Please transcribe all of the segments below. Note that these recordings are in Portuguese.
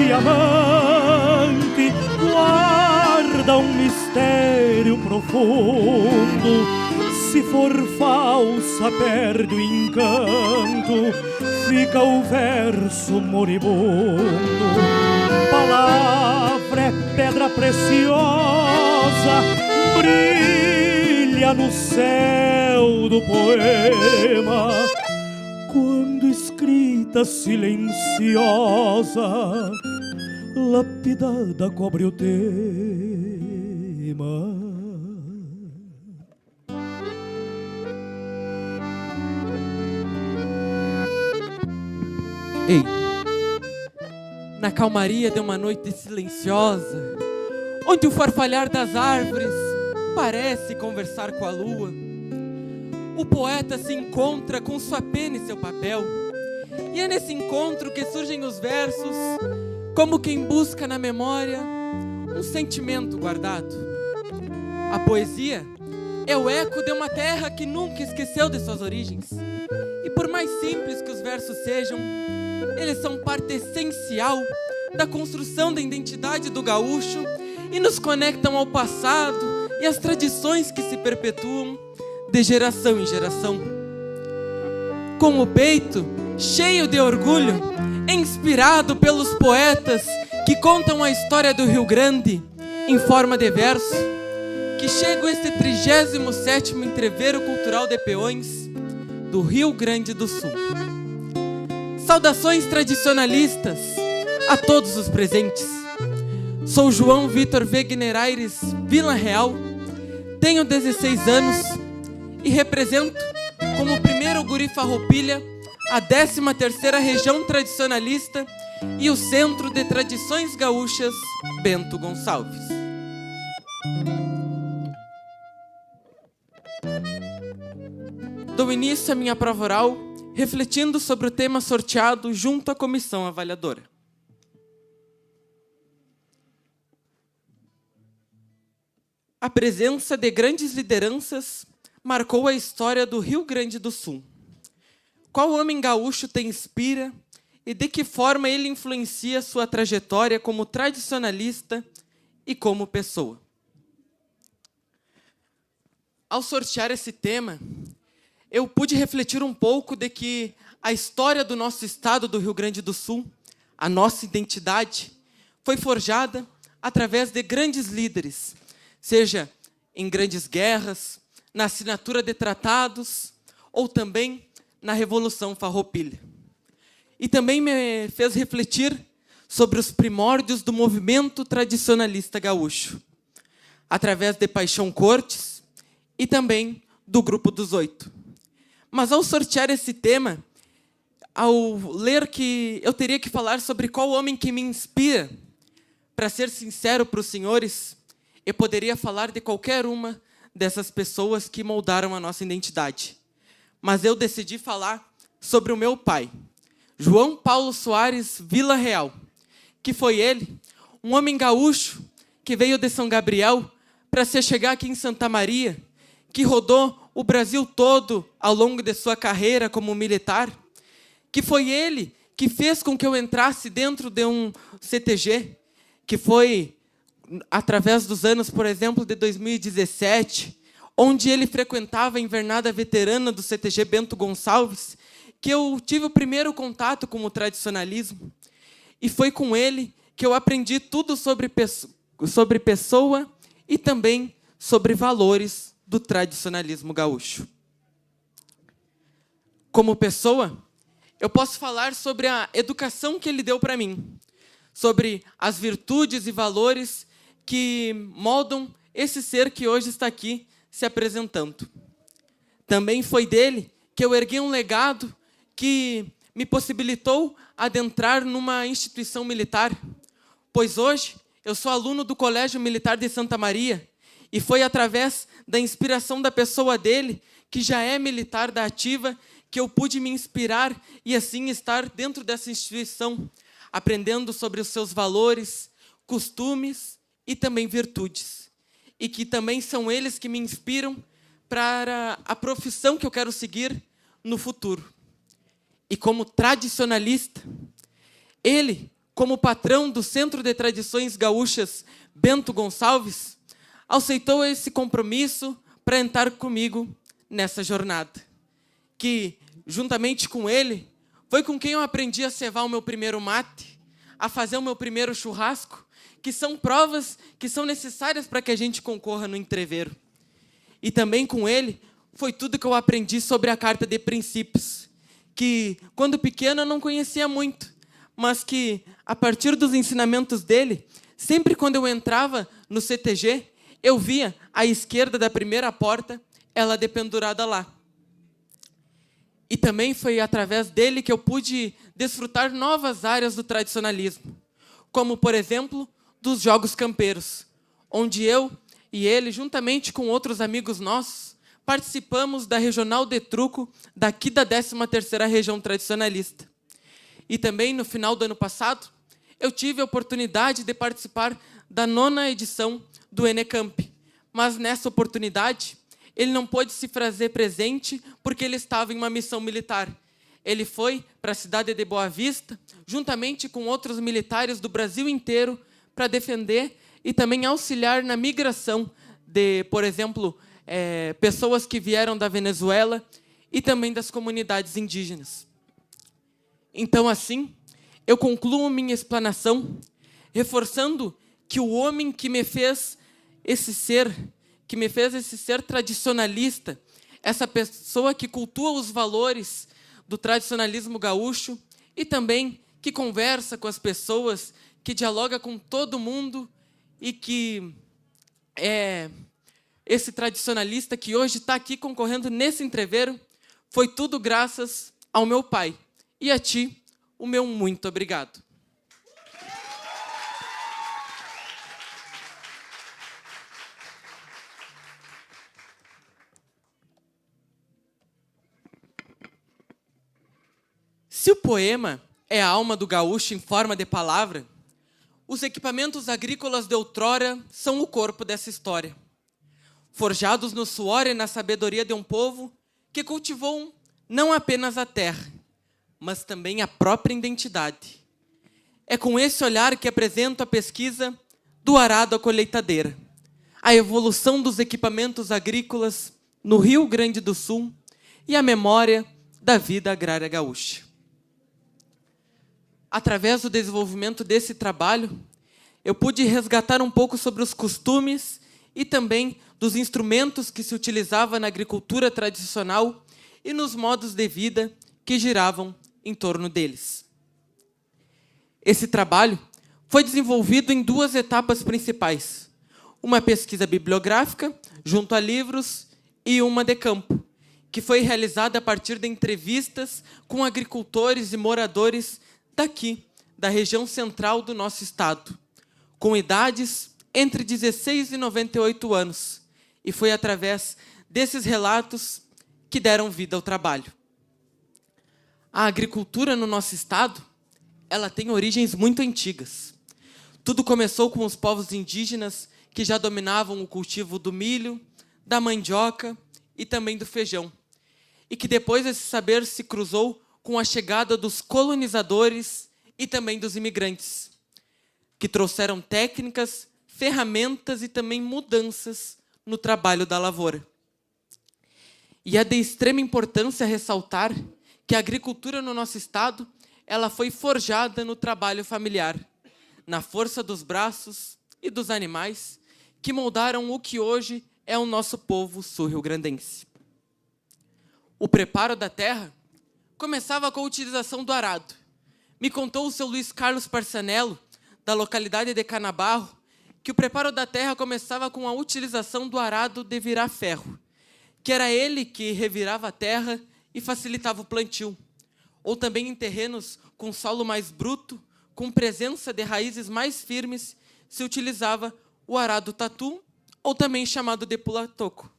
diamante guarda um mistério profundo. Se for falsa, perde o encanto, fica o verso moribundo. Palavra é pedra preciosa, brilha no céu do poema, quando escrita silenciosa, lapidada cobre o tema. Ei, na calmaria de uma noite silenciosa, onde o farfalhar das árvores parece conversar com a lua, o poeta se encontra com sua pena e seu papel, e é nesse encontro que surgem os versos, como quem busca na memória um sentimento guardado. A poesia é o eco de uma terra que nunca esqueceu de suas origens, e por mais simples que os versos sejam, eles são parte essencial da construção da identidade do gaúcho e nos conectam ao passado e às tradições que se perpetuam de geração em geração. Com o peito cheio de orgulho, inspirado pelos poetas que contam a história do Rio Grande em forma de verso, que chega este 37º Entreveiro Cultural de Peões do Rio Grande do Sul. Saudações tradicionalistas a todos os presentes. Sou João Vitor Wegner Aires Vila Real, tenho 16 anos e represento como primeiro guri farroupilha a 13ª Região Tradicionalista e o Centro de Tradições Gaúchas Bento Gonçalves. Dou início à minha prova oral refletindo sobre o tema sorteado junto à comissão avaliadora. A presença de grandes lideranças marcou a história do Rio Grande do Sul. Qual homem gaúcho te inspira e de que forma ele influencia sua trajetória como tradicionalista e como pessoa? Ao sortear esse tema, eu pude refletir um pouco de que a história do nosso estado do Rio Grande do Sul, a nossa identidade, foi forjada através de grandes líderes, seja em grandes guerras, na assinatura de tratados ou também na Revolução Farroupilha. E também me fez refletir sobre os primórdios do movimento tradicionalista gaúcho, através de Paixão Cortes e também do Grupo dos Oito. Mas ao sortear esse tema, ao ler que eu teria que falar sobre qual homem que me inspira, para ser sincero para os senhores, eu poderia falar de qualquer uma dessas pessoas que moldaram a nossa identidade. Mas eu decidi falar sobre o meu pai, João Paulo Soares Vila Real, que foi ele, um homem gaúcho que veio de São Gabriel para se chegar aqui em Santa Maria, que rodou o Brasil todo ao longo de sua carreira como militar, que foi ele que fez com que eu entrasse dentro de um CTG, que foi através dos anos, por exemplo, de 2017, onde ele frequentava a invernada veterana do CTG Bento Gonçalves, que eu tive o primeiro contato com o tradicionalismo. E foi com ele que eu aprendi tudo sobre pessoa e também sobre valores do tradicionalismo gaúcho. Como pessoa, eu posso falar sobre a educação que ele deu para mim, sobre as virtudes e valores que moldam esse ser que hoje está aqui se apresentando. Também foi dele que eu ergui um legado que me possibilitou adentrar numa instituição militar, pois hoje eu sou aluno do Colégio Militar de Santa Maria, e foi através da inspiração da pessoa dele, que já é militar da ativa, que eu pude me inspirar e assim estar dentro dessa instituição, aprendendo sobre os seus valores, costumes e também virtudes. E que também são eles que me inspiram para a profissão que eu quero seguir no futuro. E como tradicionalista, ele, como patrão do Centro de Tradições Gaúchas Bento Gonçalves, aceitou esse compromisso para entrar comigo nessa jornada. Que, juntamente com ele, foi com quem eu aprendi a cevar o meu primeiro mate, a fazer o meu primeiro churrasco, que são provas que são necessárias para que a gente concorra no entreveiro. E também com ele, foi tudo que eu aprendi sobre a Carta de Princípios, que, quando pequeno, eu não conhecia muito, mas que, a partir dos ensinamentos dele, sempre quando eu entrava no CTG, eu via, à esquerda da primeira porta, ela dependurada lá. E também foi através dele que eu pude desfrutar novas áreas do tradicionalismo, como, por exemplo, dos jogos campeiros, onde eu e ele, juntamente com outros amigos nossos, participamos da Regional de Truco daqui da 13ª Região Tradicionalista. E também, no final do ano passado, eu tive a oportunidade de participar da 9ª edição do Enecamp. Mas, nessa oportunidade, ele não pôde se fazer presente porque ele estava em uma missão militar. Ele foi para a cidade de Boa Vista, juntamente com outros militares do Brasil inteiro, para defender e também auxiliar na migração de, por exemplo, pessoas que vieram da Venezuela e também das comunidades indígenas. Então, assim, eu concluo minha explanação reforçando que o homem que me fez esse ser tradicionalista, essa pessoa que cultua os valores do tradicionalismo gaúcho e também que conversa com as pessoas, que dialoga com todo mundo e que é esse tradicionalista que hoje está aqui concorrendo nesse entreveiro, foi tudo graças ao meu pai. E a ti, o meu muito obrigado. Se o poema é a alma do gaúcho em forma de palavra, os equipamentos agrícolas de outrora são o corpo dessa história. Forjados no suor e na sabedoria de um povo que cultivou não apenas a terra, mas também a própria identidade. É com esse olhar que apresento a pesquisa do arado à colheitadeira, a evolução dos equipamentos agrícolas no Rio Grande do Sul e a memória da vida agrária gaúcha. Através do desenvolvimento desse trabalho, eu pude resgatar um pouco sobre os costumes e também dos instrumentos que se utilizava na agricultura tradicional e nos modos de vida que giravam em torno deles. Esse trabalho foi desenvolvido em 2 etapas principais: uma pesquisa bibliográfica, junto a livros, e uma de campo, que foi realizada a partir de entrevistas com agricultores e moradores daqui, da região central do nosso estado, com idades entre 16 e 98 anos, e foi através desses relatos que deram vida ao trabalho. A agricultura no nosso estado, ela tem origens muito antigas. Tudo começou com os povos indígenas que já dominavam o cultivo do milho, da mandioca e também do feijão, e que depois esse saber se cruzou com a chegada dos colonizadores e também dos imigrantes, que trouxeram técnicas, ferramentas e também mudanças no trabalho da lavoura. E é de extrema importância ressaltar que a agricultura no nosso estado, ela foi forjada no trabalho familiar, na força dos braços e dos animais que moldaram o que hoje é o nosso povo sul-riograndense. O preparo da terra começava com a utilização do arado. Me contou o seu Luiz Carlos Parsanello, da localidade de Canabarro, que o preparo da terra começava com a utilização do arado de virar ferro, que era ele que revirava a terra e facilitava o plantio. Ou também em terrenos com solo mais bruto, com presença de raízes mais firmes, se utilizava o arado tatu, ou também chamado de pula-toco.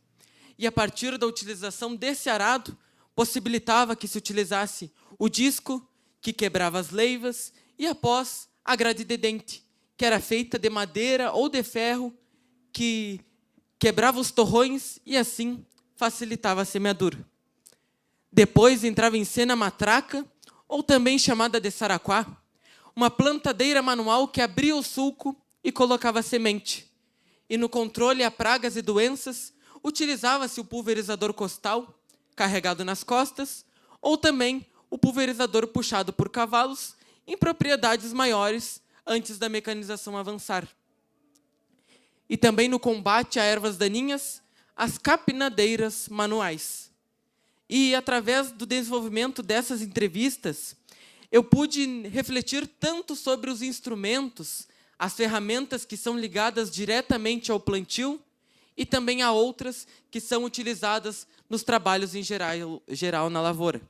E a partir da utilização desse arado, possibilitava que se utilizasse o disco, que quebrava as leivas, e após a grade de dente, que era feita de madeira ou de ferro, que quebrava os torrões e assim facilitava a semeadura. Depois entrava em cena a matraca, ou também chamada de saraquá, uma plantadeira manual que abria o sulco e colocava semente. E no controle a pragas e doenças, utilizava-se o pulverizador costal, carregado nas costas, ou também o pulverizador puxado por cavalos em propriedades maiores antes da mecanização avançar. E também no combate a ervas daninhas, as capinadeiras manuais. E através do desenvolvimento dessas entrevistas, eu pude refletir tanto sobre os instrumentos, as ferramentas que são ligadas diretamente ao plantio e também a outras que são utilizadas nos trabalhos em geral na lavoura.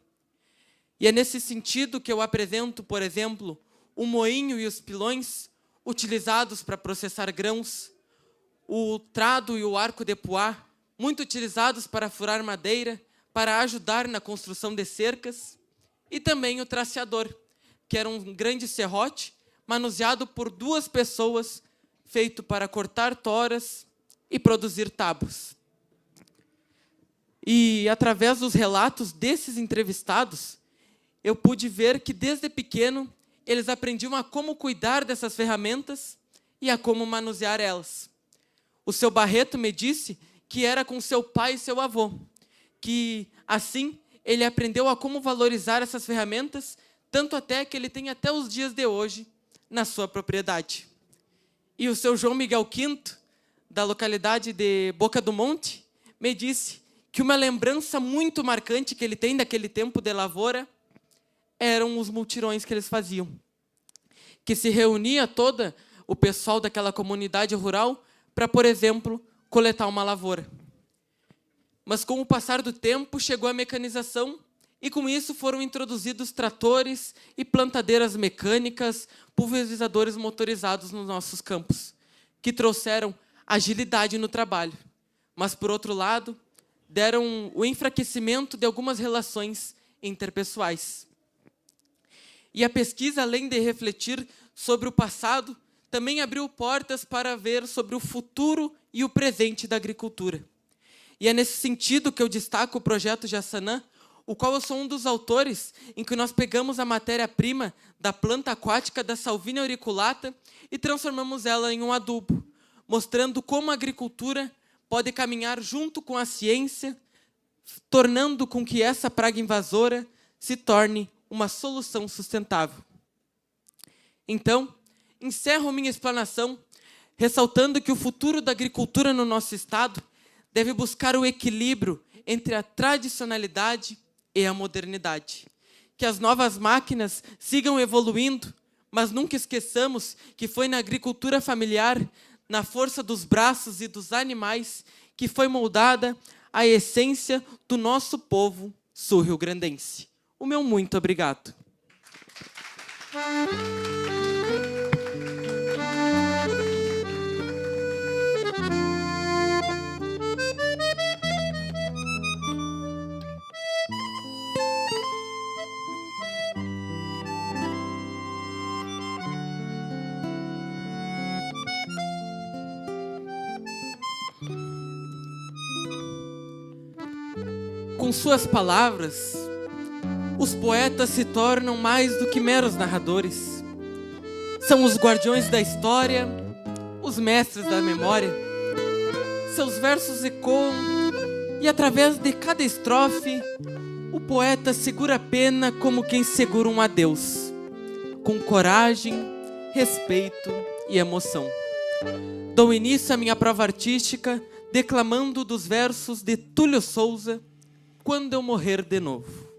E é nesse sentido que eu apresento, por exemplo, o moinho e os pilões utilizados para processar grãos, o trado e o arco de poá, muito utilizados para furar madeira, para ajudar na construção de cercas, e também o traceador, que era um grande serrote, manuseado por 2 pessoas, feito para cortar toras e produzir tábuas. E, através dos relatos desses entrevistados, eu pude ver que, desde pequeno, eles aprendiam a como cuidar dessas ferramentas e a como manusear elas. O seu Barreto me disse que era com seu pai e seu avô, que, assim, ele aprendeu a como valorizar essas ferramentas, tanto até que ele tem até os dias de hoje na sua propriedade. E o seu João Miguel Quinto, da localidade de Boca do Monte, me disse que uma lembrança muito marcante que ele tem daquele tempo de lavoura eram os multirões que eles faziam. Que se reunia todo o pessoal daquela comunidade rural para, por exemplo, coletar uma lavoura. Mas com o passar do tempo chegou a mecanização e com isso foram introduzidos tratores e plantadeiras mecânicas, pulverizadores motorizados nos nossos campos, que trouxeram agilidade no trabalho, mas, por outro lado, deram o enfraquecimento de algumas relações interpessoais. E a pesquisa, além de refletir sobre o passado, também abriu portas para ver sobre o futuro e o presente da agricultura. E é nesse sentido que eu destaco o projeto Jaçanã, o qual eu sou um dos autores, em que nós pegamos a matéria-prima da planta aquática da Salvinia auriculata e transformamos ela em um adubo, mostrando como a agricultura pode caminhar junto com a ciência, tornando com que essa praga invasora se torne uma solução sustentável. Então, encerro minha explanação, ressaltando que o futuro da agricultura no nosso estado deve buscar o equilíbrio entre a tradicionalidade e a modernidade. Que as novas máquinas sigam evoluindo, mas nunca esqueçamos que foi na agricultura familiar, na força dos braços e dos animais, que foi moldada a essência do nosso povo sul-riograndense. O meu muito obrigado. Com suas palavras, os poetas se tornam mais do que meros narradores. São os guardiões da história, os mestres da memória. Seus versos ecoam e, através de cada estrofe, o poeta segura a pena como quem segura um adeus, com coragem, respeito e emoção. Dou início à minha prova artística declamando dos versos de Túlio Souza, Quando eu morrer de novo.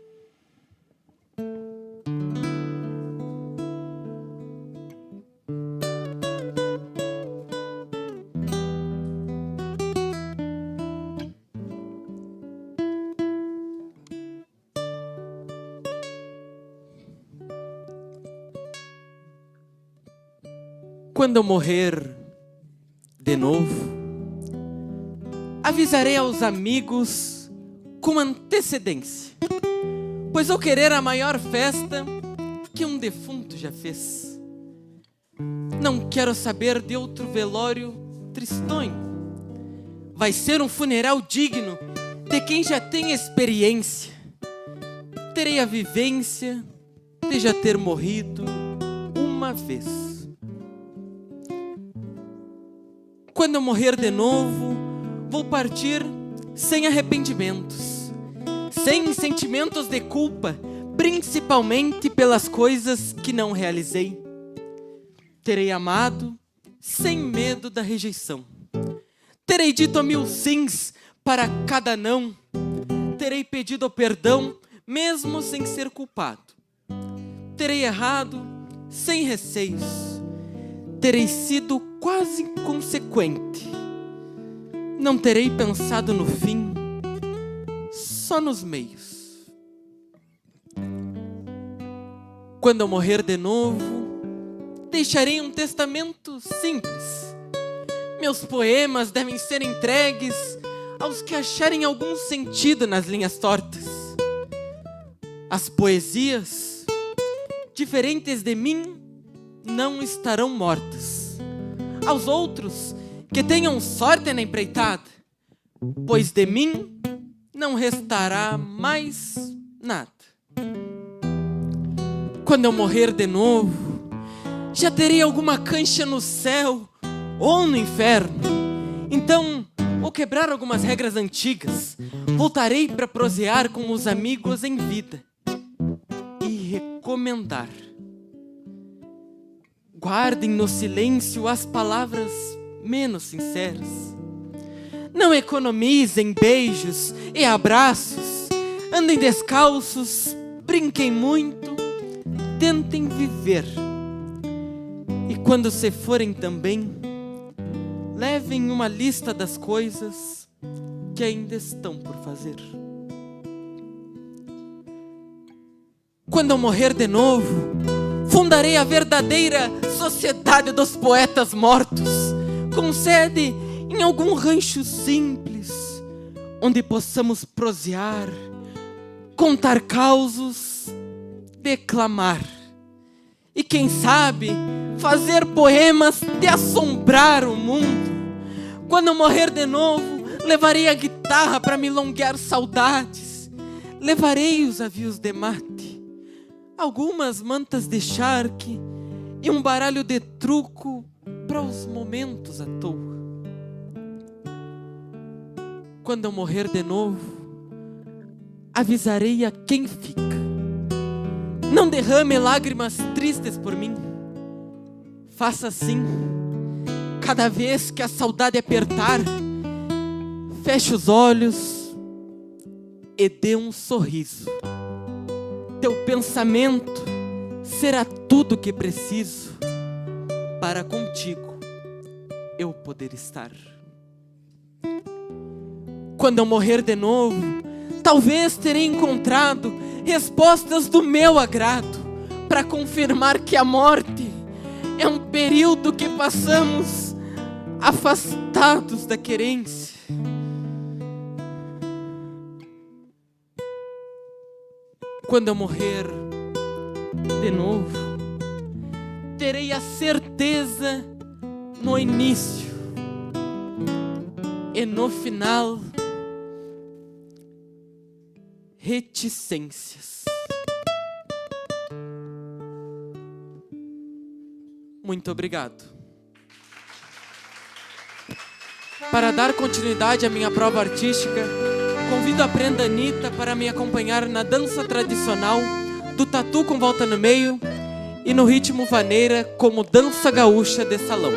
Quando eu morrer de novo, avisarei aos amigos com antecedência, pois eu querer a maior festa que um defunto já fez. Não quero saber de outro velório tristonho. Vai ser um funeral digno de quem já tem experiência. Terei a vivência de já ter morrido uma vez. Quando eu morrer de novo, vou partir sem arrependimentos, sem sentimentos de culpa, principalmente pelas coisas que não realizei. Terei amado sem medo da rejeição. Terei dito 1000 sims para cada não. Terei pedido perdão mesmo sem ser culpado. Terei errado sem receios. Terei sido quase inconsequente. Não terei pensado no fim, só nos meios. Quando eu morrer de novo, deixarei um testamento simples. Meus poemas devem ser entregues aos que acharem algum sentido nas linhas tortas. As poesias, diferentes de mim, não estarão mortas. Aos outros que tenham sorte na empreitada, pois de mim não restará mais nada. Quando eu morrer de novo, já terei alguma cancha no céu ou no inferno. Então, vou quebrar algumas regras antigas. Voltarei para prosear com os amigos em vida e recomendar. Guardem no silêncio as palavras menos sinceras. Não economizem beijos e abraços. Andem descalços, brinquem muito, tentem viver. E quando se forem também, levem uma lista das coisas que ainda estão por fazer. Quando eu morrer de novo, fundarei a verdadeira Sociedade dos Poetas Mortos, com sede em algum rancho simples, onde possamos prosear, contar causos, declamar e, quem sabe, fazer poemas de assombrar o mundo. Quando eu morrer de novo, levarei a guitarra para milonguear saudades. Levarei os avios de mate, algumas mantas de charque e um baralho de truco para os momentos à toa. Quando eu morrer de novo, avisarei a quem fica. Não derrame lágrimas tristes por mim. Faça assim, cada vez que a saudade apertar, feche os olhos e dê um sorriso. Teu pensamento será tudo que preciso para contigo eu poder estar. Quando eu morrer de novo, talvez terei encontrado respostas do meu agrado para confirmar que a morte é um período que passamos afastados da querência. Quando eu morrer de novo, terei a certeza no início e no final, reticências. Muito obrigado. Para dar continuidade à minha prova artística, convido a prenda Anitta para me acompanhar na dança tradicional do tatu com volta no meio e no ritmo vaneira como dança gaúcha de salão.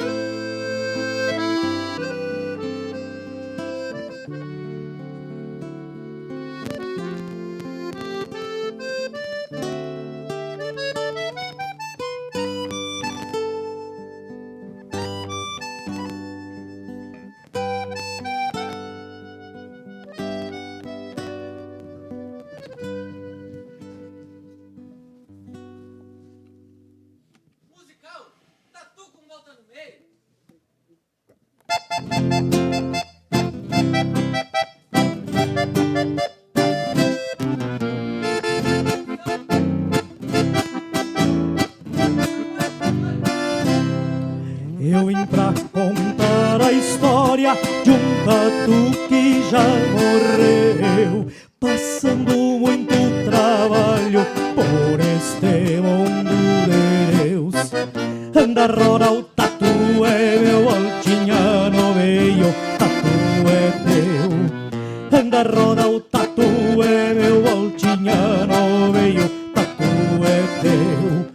Eu vim pra contar a história de um tatu que já morreu, passando muito trabalho por este mundo de Deus. anda roda o tatu é meu, altinhano veio, tatu é teu. Anda roda o tatu é meu, altinhano veio, tatu é teu.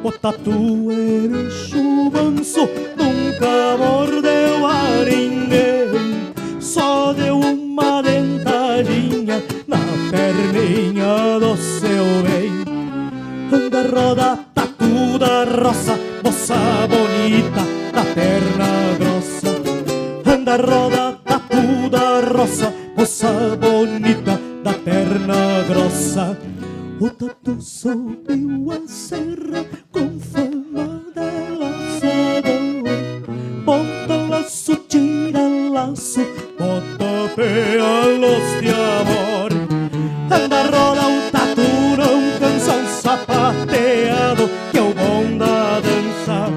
O tatu é bicho manso, nunca mordeu a ninguém, só deu uma dentadinha na perninha do seu bem. Anda roda tatu da roça, moça bonita da perna grossa. Anda roda tatu da roça, moça bonita da perna grossa. O tatu subiu a serra com fama de laçador. Bota laço, tira laço, bota pelos de amor. Anda roda o tatu, não cansa o sapateado, que é o bom da dança.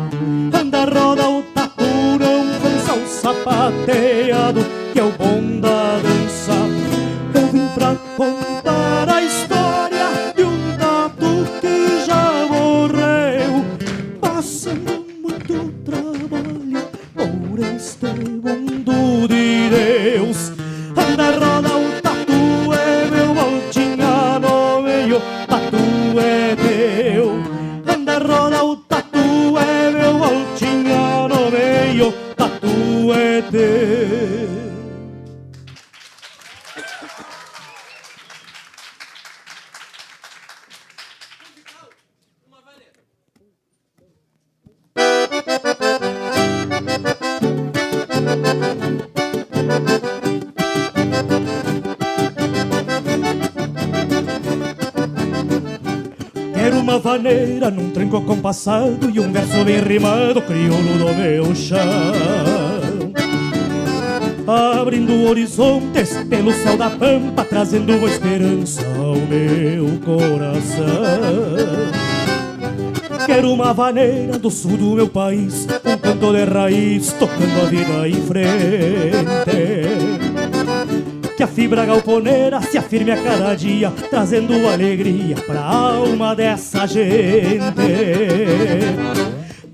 Anda roda o tatu, não cansa o sapateado, que é o bom da dança. Eu vim pra contar a história de um tatu que já morreu, passando muito trabalho por este mundo de Deus. Anda roda o tatu é meu, altinhano veio, tatu é teu. Anda roda o tatu é meu, altinhano veio, tatu é teu. Quero uma vaneira num tranco compassado e um verso bem rimado, crioulo do meu chão, abrindo horizontes pelo céu da pampa, trazendo uma esperança ao meu coração. Quero uma vaneira do sul do meu país, um canto de raiz, tocando a vida em frente. Que a fibra galponeira se afirme a cada dia, trazendo alegria pra alma dessa gente.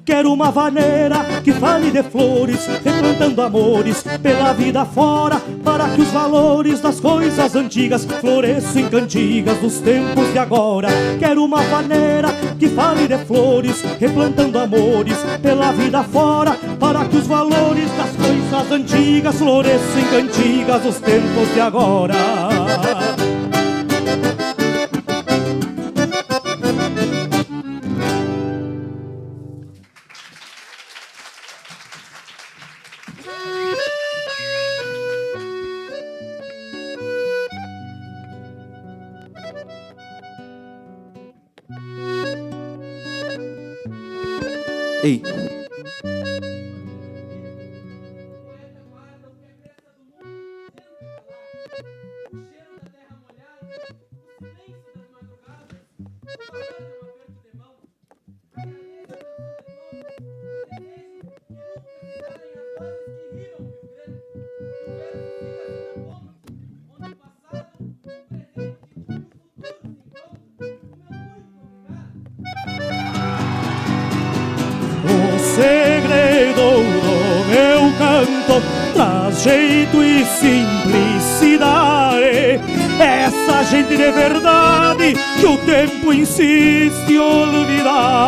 Quero uma vaneira que fale de flores, replantando amores pela vida fora, para que os valores das coisas antigas floresçam em cantigas dos tempos de agora. Quero uma vaneira que fale de flores, replantando amores pela vida fora, para que os valores das coisas antigas floresçam em cantigas dos tempos de agora. Ei. O segredo do meu canto traz jeito e simplicidade, essa gente de verdade que o tempo insiste em olvidar.